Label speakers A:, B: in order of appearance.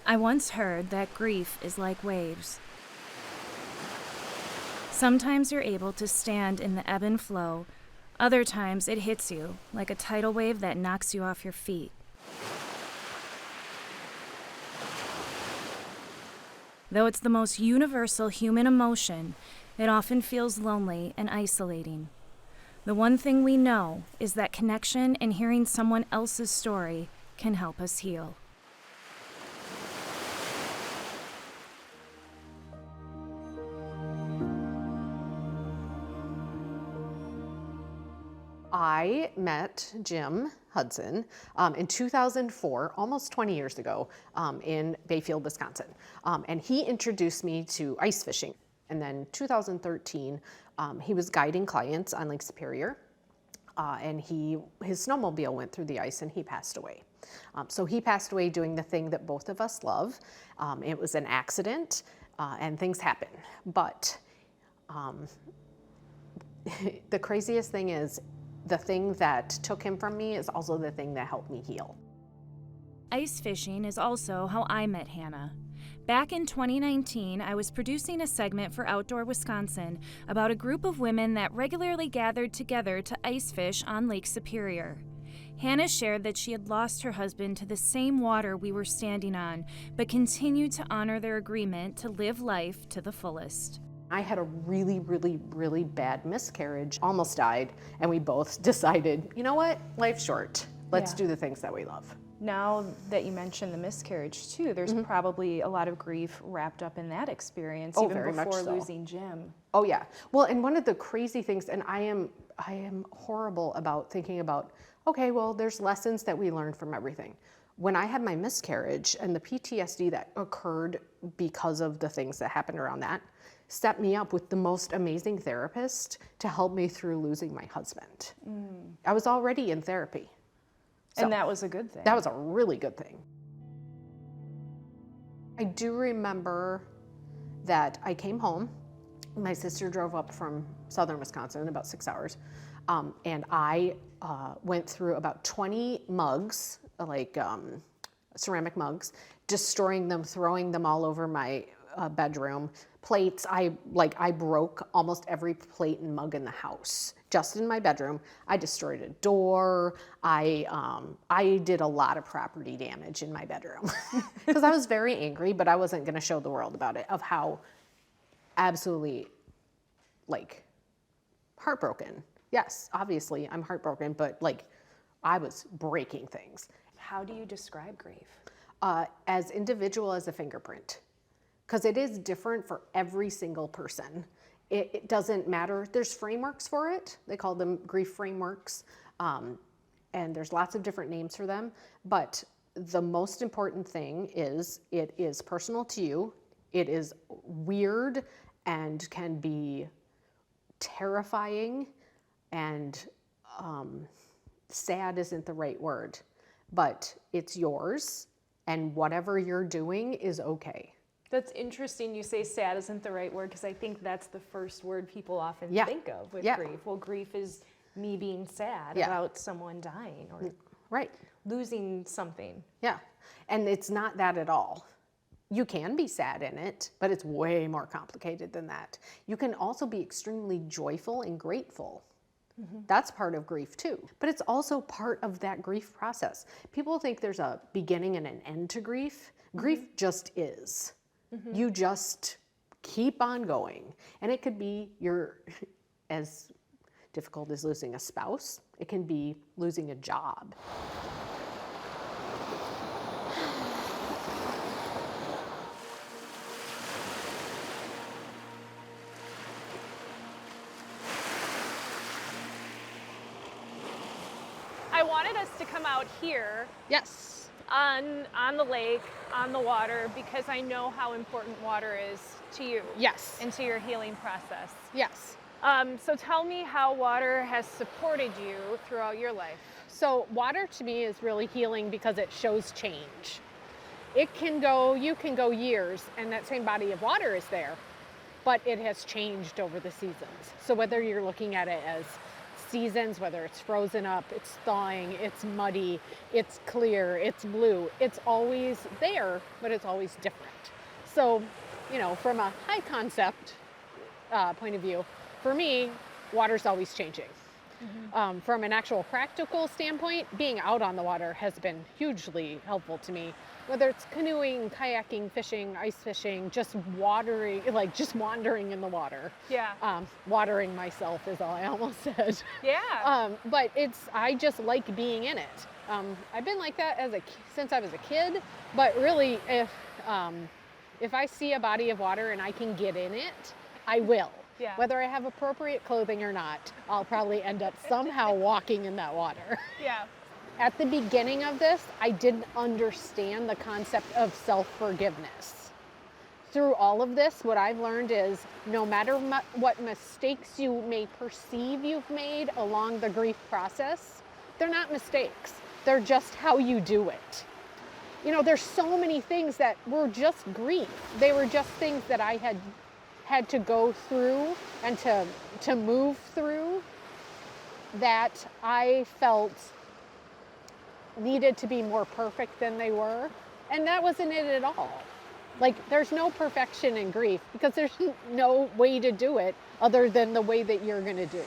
A: I once heard that grief is like waves. Sometimes you're able to stand in the ebb and flow. Other times it hits you like a tidal wave that knocks you off your feet. Though it's the most universal human emotion, it often feels lonely and isolating. The one thing we know is that connection and hearing someone else's story can help us heal.
B: I met Jim Hudson in 2004, almost 20 years ago, in Bayfield, Wisconsin. And he introduced me to ice fishing. And then 2013, he was guiding clients on Lake Superior. And his snowmobile went through the ice and he passed away. So he passed away doing the thing that both of us love. It was an accident and things happen. But the craziest thing is, the thing that took him from me is also the thing that helped me heal.
A: Ice fishing is also how I met Hannah. Back in 2019, I was producing a segment for Outdoor Wisconsin about a group of women that regularly gathered together to ice fish on Lake Superior. Hannah shared that she had lost her husband to the same water we were standing on, but continued to honor their agreement to live life to the fullest.
B: I had a really, really, really bad miscarriage, almost died, and we both decided, you know what, life's short. Let's do the things that we love.
C: Now that you mentioned the miscarriage too, there's probably a lot of grief wrapped up in that experience, even
B: very much
C: before
B: so.
C: losing Jim.
B: Oh yeah. Well, and one of the crazy things, and I am horrible about thinking about, okay, well, there's lessons that we learn from everything. When I had my miscarriage and the PTSD that occurred because of the things that happened around that, set me up with the most amazing therapist to help me through losing my husband. I was already in therapy.
C: And that was a good thing.
B: That was a really good thing. I do remember that I came home. My sister drove up from southern Wisconsin, about 6 hours, and I went through about 20 mugs, like ceramic mugs, destroying them, throwing them all over my bedroom. Plates, I broke almost every plate and mug in the house, just in my bedroom. I destroyed a door. I did a lot of property damage in my bedroom because I was very angry, but I wasn't going to show the world about it, of how absolutely heartbroken. Yes, obviously I'm heartbroken, but I was breaking things.
C: How do you describe grief?
B: As individual as a fingerprint. Because it is different for every single person. It doesn't matter. There's frameworks for it. They call them grief frameworks. And there's lots of different names for them. But the most important thing is it is personal to you. It is weird and can be terrifying, and sad isn't the right word. But it's yours, and whatever you're doing is okay.
C: That's interesting you say sad isn't the right word, because I think that's the first word people often think of with grief. Well, grief is me being sad about someone dying or losing something.
B: Yeah, and it's not that at all. You can be sad in it, but it's way more complicated than that. You can also be extremely joyful and grateful. That's part of grief too, but it's also part of that grief process. People think there's a beginning and an end to grief. Grief just is. You just keep on going. And it could be as difficult as losing a spouse. It can be losing a job.
D: I wanted us to come out here.
B: Yes.
D: On the lake, on the water, because I know how important water is to you.
B: Yes.
D: And to your healing process.
B: Yes.
D: So tell me how water has supported you throughout your life.
B: So water to me is really healing because it shows change. You can go years and that same body of water is there, but it has changed over the seasons. So whether you're looking at it as
E: seasons, whether it's frozen up, it's thawing, it's muddy, it's clear, it's blue. It's always there, but it's always different. So, from a high concept point of view, for me, water's always changing. Mm-hmm. From an actual practical standpoint, being out on the water has been hugely helpful to me. Whether it's canoeing, kayaking, fishing, ice fishing, just wandering in the water.
D: Yeah.
E: Watering myself is all I almost said.
D: Yeah.
E: But I just like being in it. I've been like that since I was a kid, but really if I see a body of water and I can get in it, I will.
D: Yeah.
E: Whether I have appropriate clothing or not, I'll probably end up somehow walking in that water.
D: Yeah.
E: At the beginning of this, I didn't understand the concept of self-forgiveness. Through all of this, what I've learned is no matter what mistakes you may perceive you've made along the grief process, they're not mistakes. They're just how you do it. There's so many things that were just grief. They were just things that I had to go through and to move through that I felt needed to be more perfect than they were. And that wasn't it at all. Like, there's no perfection in grief because there's no way to do it other than the way that you're going to do it.